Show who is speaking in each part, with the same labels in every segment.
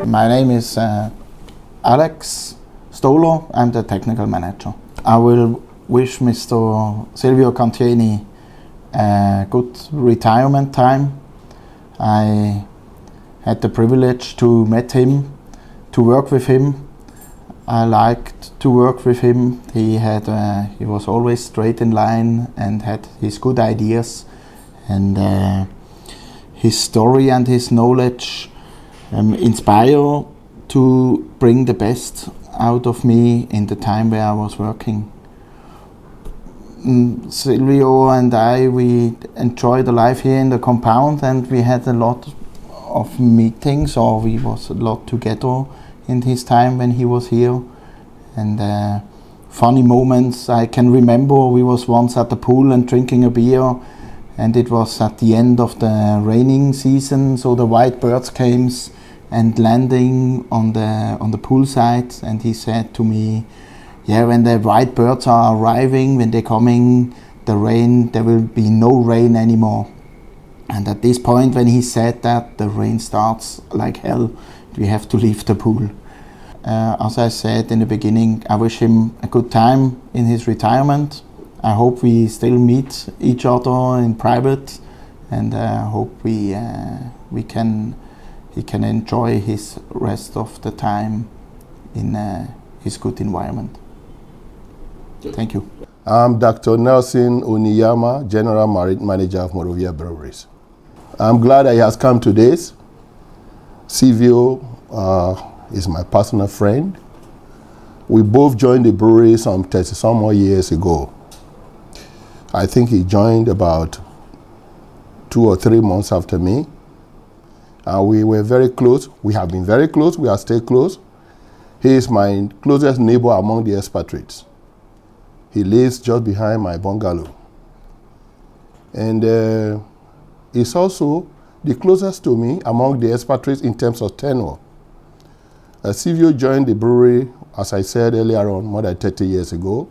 Speaker 1: My name is Alex Stolo. I'm the technical manager. I will wish Mr. Silvio Cantieni a good retirement time. I had the privilege to meet him, to work with him. I liked to work with him. He was always straight in line and had his good ideas, and his story and his knowledge inspire to bring the best out of me in the time where I was working. Silvio and I, we enjoyed the life here in the compound, and we had a lot of meetings, or we was a lot together in his time when he was here. And funny moments I can remember, we was once at the pool and drinking a beer, and it was at the end of the raining season, so the white birds came and landing on the pool side, and he said to me, yeah, when the white birds are arriving, when they're coming, the rain, there will be no rain anymore. And at this point when he said that, the rain starts like hell. We have to leave the pool. As I said in the beginning, I wish him a good time in his retirement. I hope we still meet each other in private, and I hope he can enjoy his rest of the time in his good environment. Thank you.
Speaker 2: I'm Dr. Nelson Oniyama, General Manager of Morovia Breweries. I'm glad that he has come to this. Silvio is my personal friend. We both joined the brewery some 30-some more years ago. I think he joined about 2 or 3 months after me. We were very close. We have been very close. We are still close. He is my closest neighbor among the expatriates. He lives just behind my bungalow. And he's also the closest to me among the expatriates in terms of tenure. Silvio joined the brewery, as I said earlier on, more than 30 years ago.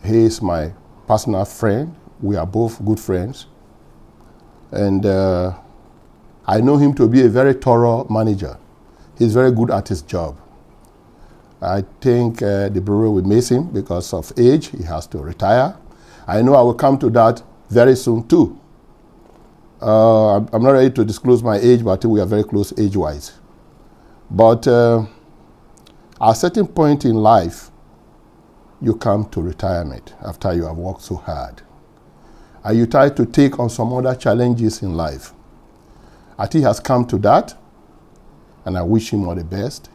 Speaker 2: He is my personal friend. We are both good friends. And I know him to be a very thorough manager. He's very good at his job. I think the brewery will miss him because of age. He has to retire. I know I will come to that very soon too. I'm not ready to disclose my age, but I think we are very close age-wise. But at a certain point in life, you come to retirement after you have worked so hard. And you try to take on some other challenges in life. I think he has come to that, and I wish him all the best.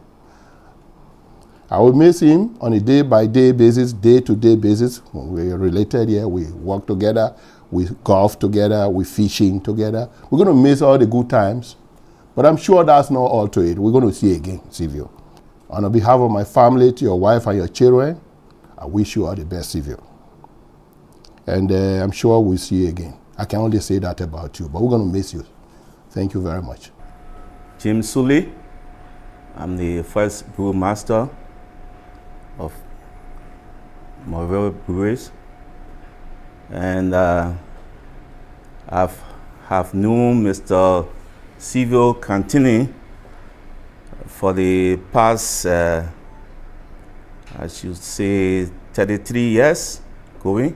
Speaker 2: I will miss him on a day-by-day basis, day-to-day basis. When we're related here, we work together, we golf together, we fishing together. We're going to miss all the good times, but I'm sure that's not all to it. We're going to see you again, Silvio. On behalf of my family, to your wife and your children, I wish you all the best, Silvio. And I'm sure we'll see you again. I can only say that about you, but we're going to miss you. Thank you very much.
Speaker 3: Jim Sully. I'm the first brewmaster of Morovia Breweries. And I've known Mr. Silvio Cantieni for the past, I should say, 33 years going.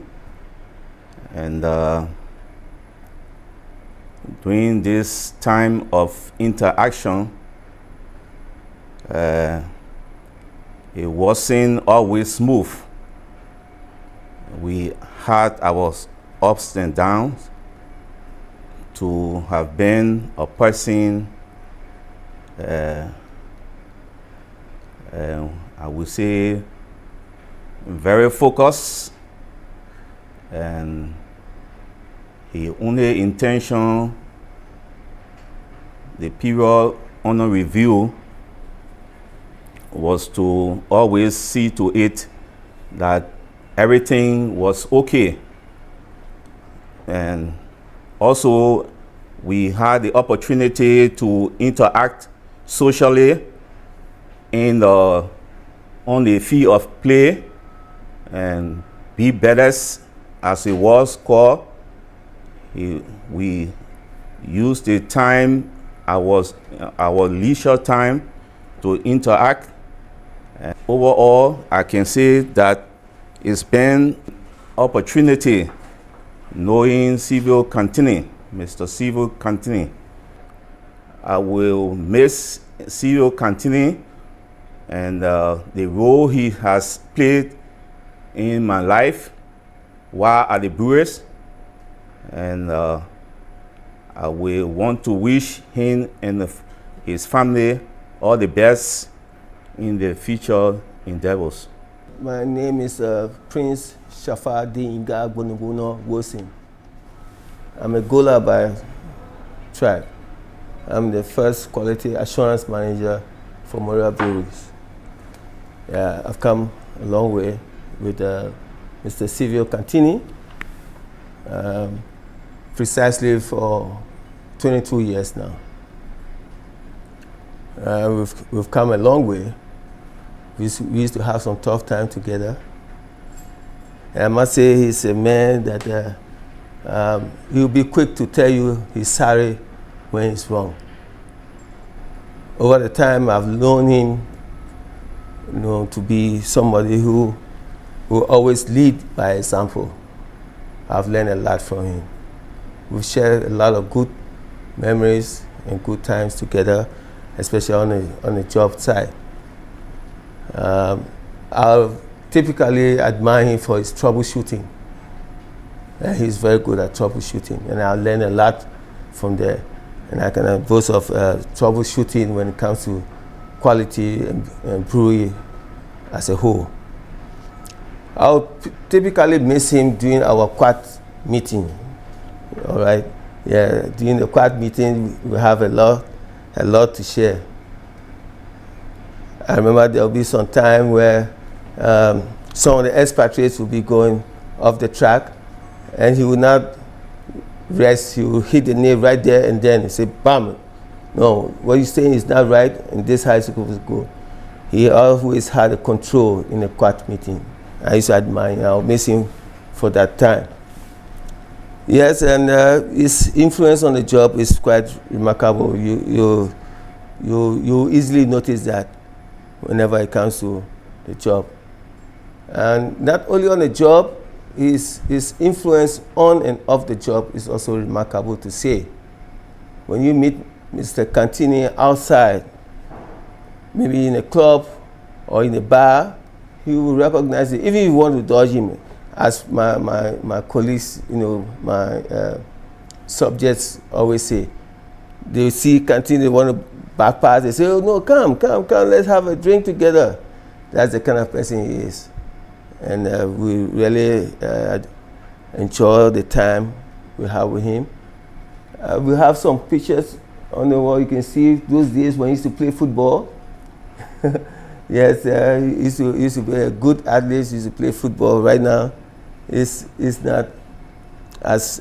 Speaker 3: And during this time of interaction, it wasn't always smooth. We had our ups and downs. To have been a person, I would say, very focused, and his only intention, the period under review, was to always see to it that everything was okay. And also, we had the opportunity to interact socially on the field of play, and be better as it was called. We used the time our leisure time to interact. And overall, I can say that it's been opportunity knowing Silvio Cantini, Mr. Silvio Cantini. I will miss Silvio Cantini and the role he has played in my life while at the Brewers, and I will want to wish him and his family all the best in the future endeavors.
Speaker 4: My name is Prince Shafar Dinga Bonobono Wilson. I'm a goaler by track. I'm the first quality assurance manager for Moria Breweries. Yeah, I've come a long way with Mr. Silvio Cantini, precisely for 22 years now. We've come a long way. We used to have some tough time together. And I must say he's a man that he'll be quick to tell you he's sorry when he's wrong. Over the time I've known him, to be somebody who always lead by example. I've learned a lot from him. We've shared a lot of good memories and good times together, especially on the job side. I typically admire him for his troubleshooting. He's very good at troubleshooting, and I learned a lot from there. And I can boast of troubleshooting when it comes to quality and brewery as a whole. I'll typically miss him during our quad meeting. All right, yeah. During the quad meeting, we have a lot to share. I remember there'll be some time where some of the expatriates will be going off the track, and he would not rest. He will hit the nail right there and then. He say, "Bam! No, what you're saying is not right, and this high school was good." He always had a control in a quad meeting. I used to admire him. I'll miss him for that time. Yes, and his influence on the job is quite remarkable. You easily notice that whenever it comes to the job. And not only on the job, his influence on and off the job is also remarkable to see. When you meet Mr. Cantini outside, maybe in a club or in a bar, he will recognize it. Even if you want to dodge him, as my colleagues, my subjects always say, they see Cantini, they want to back pass, they say, "Oh no, come, let's have a drink together." That's the kind of person he is. And we really enjoy the time we have with him. We have some pictures on the wall. You can see those days when he used to play football. Yes, he used to be a good athlete. He used to play football. Right now, he's not as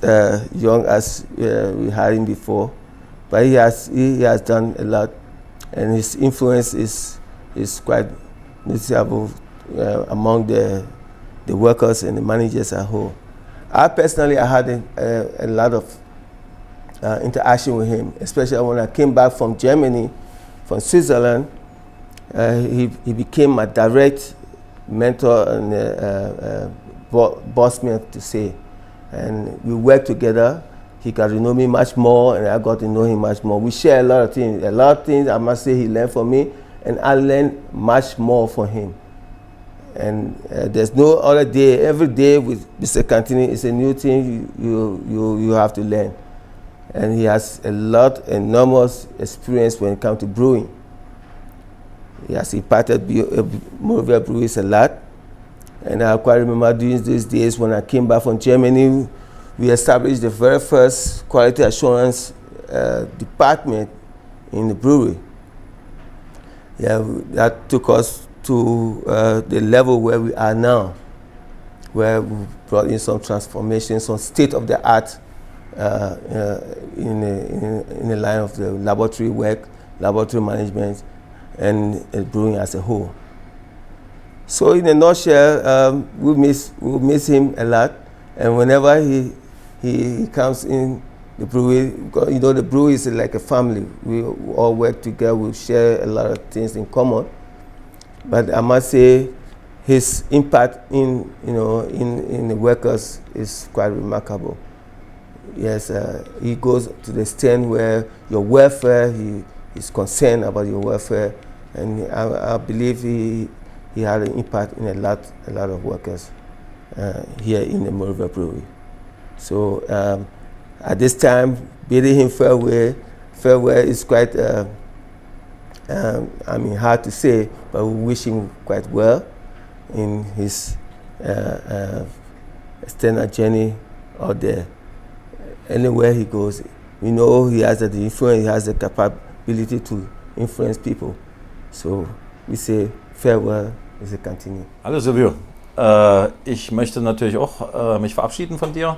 Speaker 4: young as we had him before, but he has done a lot, and his influence is quite noticeable among the workers and the managers as a whole. I personally had a lot of interaction with him, especially when I came back from Germany, from Switzerland. He became my direct mentor and boss man, to say. And we worked together. He got to know me much more, and I got to know him much more. We share a lot of things. A lot of things, I must say, he learned from me, and I learned much more from him. And there's no other day. Every day with Mr. Cantini is a new thing you have to learn. And he has enormous experience when it comes to brewing. He has imparted Moravia Breweries a lot. And I quite remember during these days when I came back from Germany, we established the very first quality assurance department in the brewery. Yeah, that took us to the level where we are now, where we brought in some transformations, some state-of-the-art in the line of the laboratory work, laboratory management, and brewing as a whole. So in a nutshell, we'll miss him a lot, and whenever he comes in the brewery, because, the brewery is like a family. We all work together, we share a lot of things in common. But I must say, his impact in the workers is quite remarkable. Yes, he goes to the extent where your welfare, he is concerned about your welfare, and I believe he had an impact in a lot of workers here in the Monrovia Brewery. So at this time, bidding him farewell is quite, hard to say, but we wish him quite well in his extended journey out there. Anywhere he goes, we know he has the influence, he has the capability to influence people. So we say farewell, we say continue.
Speaker 5: Hallo Silvio, ich möchte natürlich auch mich verabschieden von dir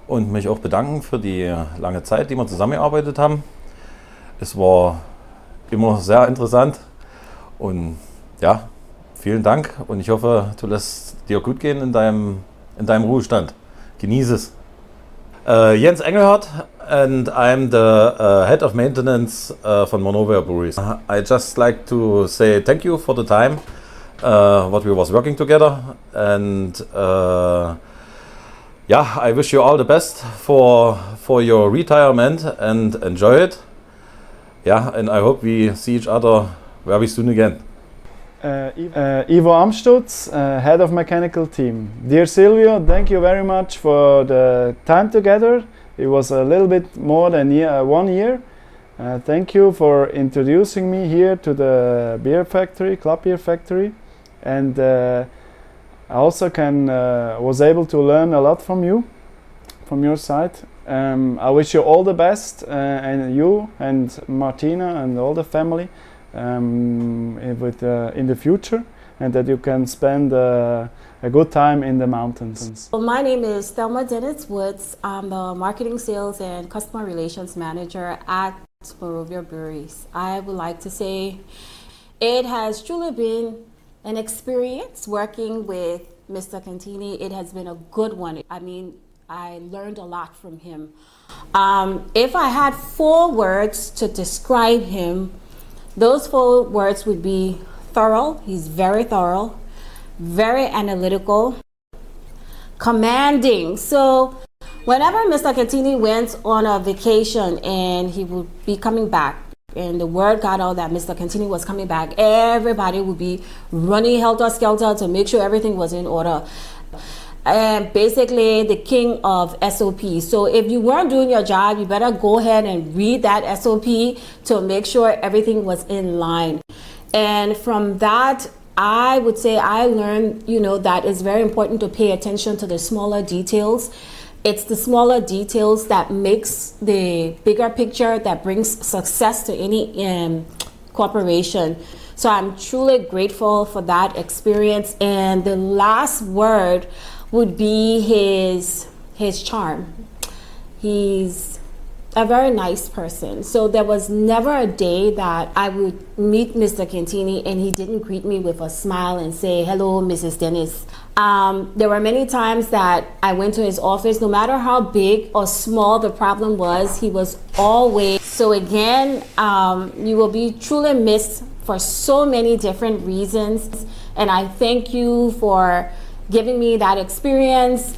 Speaker 5: und mich auch bedanken für die lange Zeit, die wir zusammengearbeitet haben. Es war immer sehr interessant und ja, vielen Dank und ich hoffe, du lässt dir gut gehen in deinem Ruhestand. Genieße es. Jens Engelhardt, and I'm the head of maintenance von Monrovia Breweries. I just like to say thank you for the time what we was working together, and I wish you all the best for your retirement and enjoy it. And I hope we see each other very soon again.
Speaker 6: Ivo Amstutz, head of mechanical team. Dear Silvio, thank you very much for the time together. It was a little bit more than 1 year. Thank you for introducing me here to the beer factory, Club Beer Factory, and I also was able to learn a lot from you, from your side. I wish you all the best, and you and Martina and all the family. In the future, and that you can spend a good time in the mountains.
Speaker 7: Well, my name is Thelma Dennis Woods. I'm the Marketing, Sales, and Customer Relations Manager at Monrovia Breweries. I would like to say it has truly been an experience working with Mr. Cantini. It has been a good one. I mean, I learned a lot from him. If I had 4 words to describe him, those 4 words would be thorough. He's very thorough, very analytical, commanding. So whenever Mr. Cantini went on a vacation and he would be coming back, and the word got out that Mr. Cantini was coming back, everybody would be running helter-skelter to make sure everything was in order. And basically the king of SOP. So if you weren't doing your job, you better go ahead and read that SOP to make sure everything was in line. And from that, I would say I learned, that it's very important to pay attention to the smaller details. It's the smaller details that makes the bigger picture, that brings success to any corporation. So I'm truly grateful for that experience. And the last word would be his charm. He's a very nice person. So there was never a day that I would meet Mr. Cantini and he didn't greet me with a smile and say, "Hello, Mrs. Dennis." There were many times that I went to his office, no matter how big or small the problem was, he was always. So again, you will be truly missed for so many different reasons. And I thank you for giving me that experience,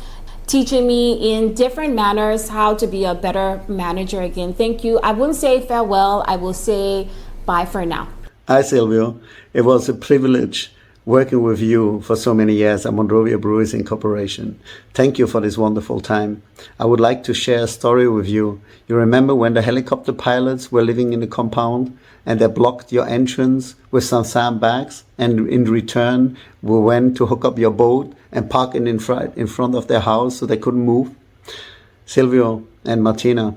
Speaker 7: teaching me in different manners how to be a better manager again. Thank you. I wouldn't say farewell, I will say bye for now.
Speaker 8: Hi Silvio, it was a privilege working with you for so many years at Monrovia Breweries Incorporation. Thank you for this wonderful time. I would like to share a story with you. You remember when the helicopter pilots were living in the compound and they blocked your entrance with some sandbags, and in return we went to hook up your boat and park it in front of their house so they couldn't move? Silvio and Martina,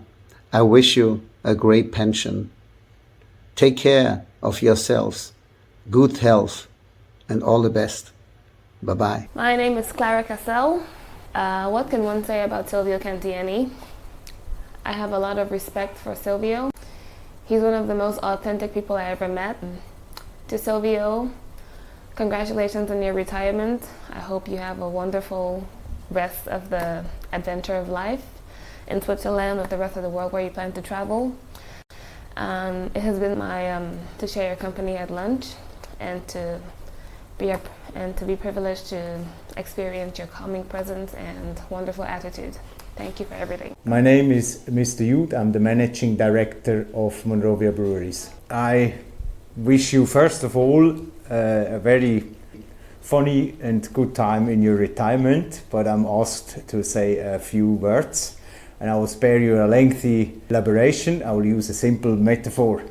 Speaker 8: I wish you a great pension. Take care of yourselves, good health, and all the best. Bye-bye.
Speaker 9: My name is Clara Cassell. What can one say about Silvio Cantini? I have a lot of respect for Silvio. He's one of the most authentic people I ever met. To Silvio, congratulations on your retirement. I hope you have a wonderful rest of the adventure of life. in Switzerland with the rest of the world where you plan to travel. It has been my to share your company at lunch and to be privileged to experience your calming presence and wonderful attitude. Thank you for everything.
Speaker 10: My name is Mr. Jude. I'm the Managing Director of Monrovia Breweries. I wish you first of all a very funny and good time in your retirement, but I'm asked to say a few words and I will spare you a lengthy elaboration. I will use a simple metaphor.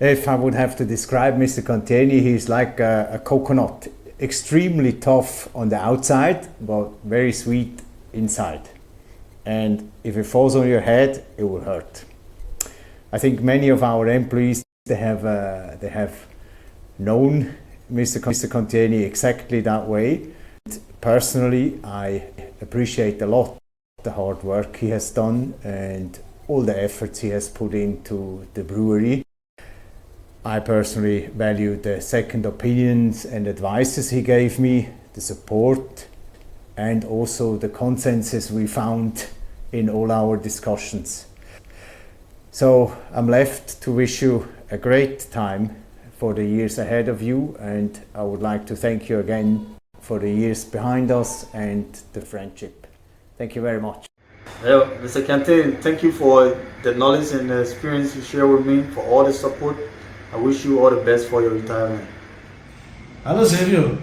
Speaker 10: If I would have to describe Mr. Cantieni, he's like a coconut, extremely tough on the outside, but very sweet inside. And if it falls on your head, it will hurt. I think many of our employees, they have known Mr. Cantieni exactly that way. Personally, I appreciate a lot the hard work he has done and all the efforts he has put into the brewery. I personally value the second opinions and advices he gave me, the support, and also the consensus we found in all our discussions. So I'm left to wish you a great time for the years ahead of you, and I would like to thank you again for the years behind us and the friendship. Thank you very much.
Speaker 11: Hello, Mr. Cantieni, thank you for the knowledge and the experience you share with me, for all the support. I wish you all the best for your retirement.
Speaker 12: Hallo Silvio.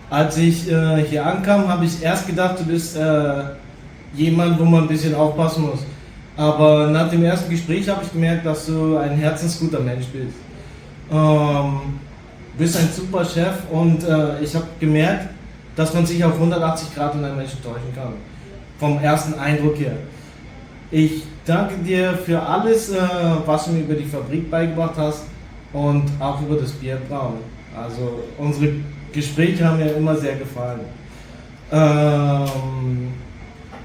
Speaker 12: Als ich hier ankam, habe ich erst gedacht, du bist jemand, wo man ein bisschen aufpassen muss. Aber nach dem ersten Gespräch habe ich gemerkt, dass du ein herzensguter Mensch bist. Du bist ein super Chef und ich habe gemerkt, dass man sich auf 180 Grad in einem Menschen täuschen kann. Vom ersten Eindruck her. Ich danke dir für alles, was du mir über die Fabrik beigebracht hast und auch über das Bierbrauen. Also unsere Gespräche haben mir immer sehr gefallen.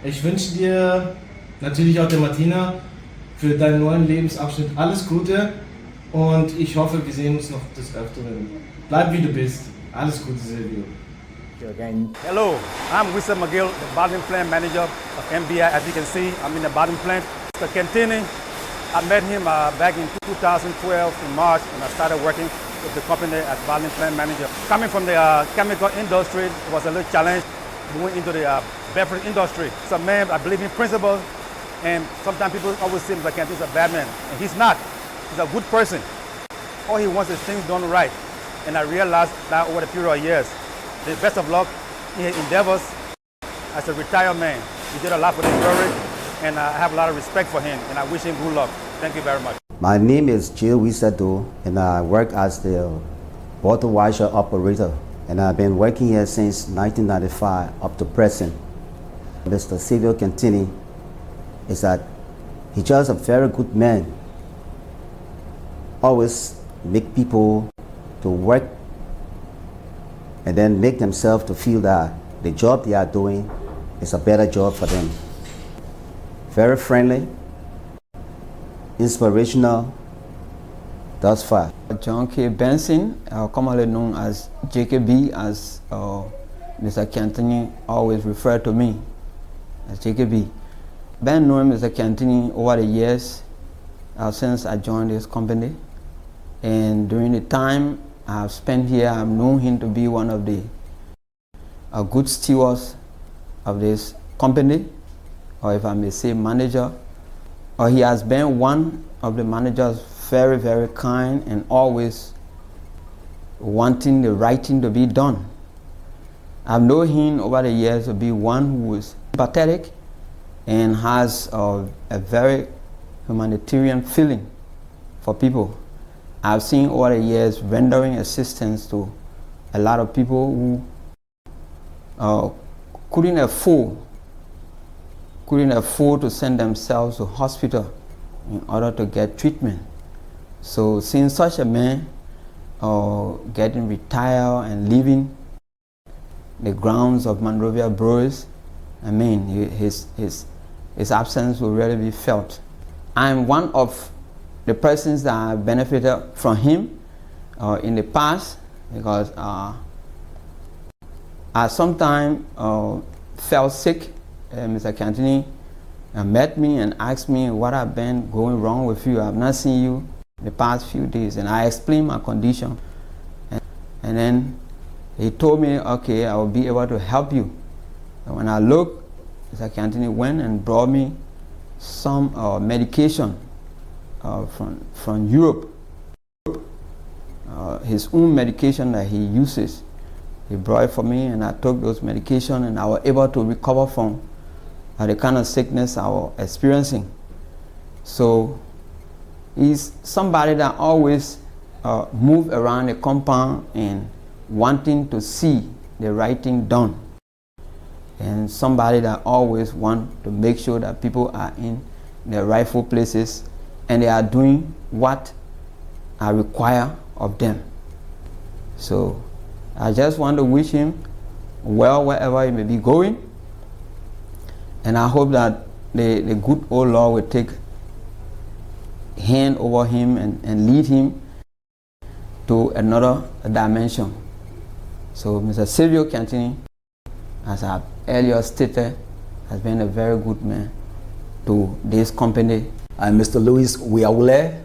Speaker 12: Ich wünsche dir, natürlich auch der Martina, für deinen neuen Lebensabschnitt alles Gute und ich hoffe, wir sehen uns noch des Öfteren. Bleib wie du bist. Alles Gute, Silvio.
Speaker 13: Hello, I'm Wissam McGill, the bottling plant manager of MBI. As you can see, I'm in the bottling plant. Mr. Cantieni, I met him back in 2012 in March when I started working with the company as bottling plant manager. Coming from the chemical industry, it was a little challenge going into the beverage industry. He's a man, I believe in principles, and sometimes people always say Mr. Cantieni is a bad man, and he's not. He's a good person. All he wants is things done right, and I realized that over the period of years. The best of luck in his endeavors as a retired man. He did a lot for the brewery, and I have a lot of respect for him, and I wish him good luck. Thank you very much.
Speaker 14: My name is Jill Wisado, and I work as the bottle washer operator, and I've been working here since 1995 up to present. Mr. Silvio Cantieni is that he's just a very good man. Always make people to work and then make themselves to feel that the job they are doing is a better job for them. Very friendly, inspirational, thus far.
Speaker 15: John K. Benson, commonly known as JKB, as Mr. Cantieni always referred to me as JKB. Been knowing Mr. Cantieni over the years since I joined this company, and during the time I've spent here, I've known him to be one of the good stewards of this company, or if I may say manager, or he has been one of the managers, very, very kind and always wanting the right thing to be done. I've known him over the years to be one who is empathetic and has a very humanitarian feeling for people. I've seen over the years rendering assistance to a lot of people who couldn't afford to send themselves to hospital in order to get treatment. So seeing such a man getting retired and leaving the grounds of Monrovia Breweries, I mean, his absence will really be felt. I'm one of the persons that have benefited from him in the past, because I sometimes fell sick Mr. Cantini met me and asked me what had been going wrong with you. I've not seen you the past few days, and I explained my condition. And then he told me, okay, I will be able to help you. And when I looked, Mr. Cantini went and brought me some medication from Europe. His own medication that he uses. He brought it for me, and I took those medication, and I was able to recover from the kind of sickness I was experiencing. So he's somebody that always move around the compound and wanting to see the right thing done, and somebody that always want to make sure that people are in their rightful places and they are doing what I require of them. So I just want to wish him well wherever he may be going, and I hope that the good old Lord will take hand over him and lead him to another dimension. So Mr. Silvio Cantini, as I earlier stated, has been a very good man to this company.
Speaker 16: I'm Mr. Louis Wiaule.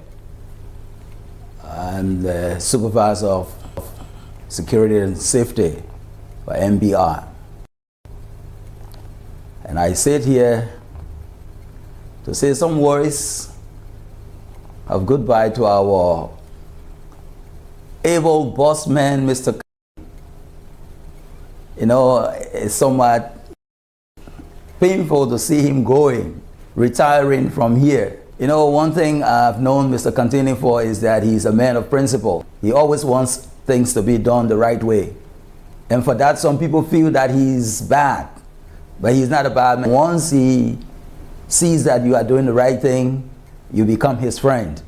Speaker 16: I'm the supervisor of security and safety for MBR. And I sit here to say some words of goodbye to our able boss man, Mr. You know, it's somewhat painful to see him going, retiring from here. You know, one thing I've known Mr. Cantini for is that he's a man of principle. He always wants things to be done the right way. And for that, some people feel that he's bad, but he's not a bad man. Once he sees that you are doing the right thing, you become his friend.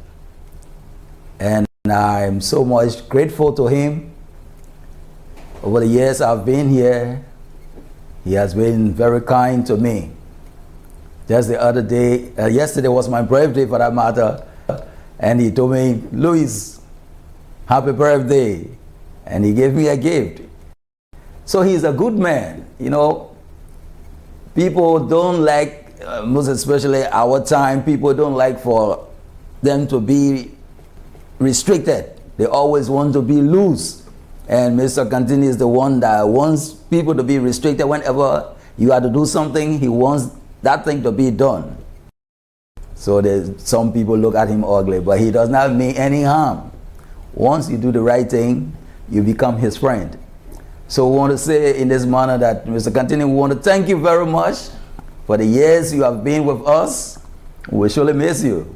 Speaker 16: And I'm so much grateful to him. Over the years I've been here, he has been very kind to me. Just the other day, yesterday was my birthday for that matter, and he told me, Louis, happy birthday. And he gave me a gift. So he's a good man. You know, people don't like, most especially our time, people don't like for them to be restricted. They always want to be loose. And Mr. Cantini is the one that wants people to be restricted. Whenever you have to do something, he wants that thing to be done. So some people look at him ugly, but he does not mean any harm. Once you do the right thing, you become his friend. So we want to say in this manner that Mr. Cantini, we want to thank you very much for the years you have been with us. We will surely miss you.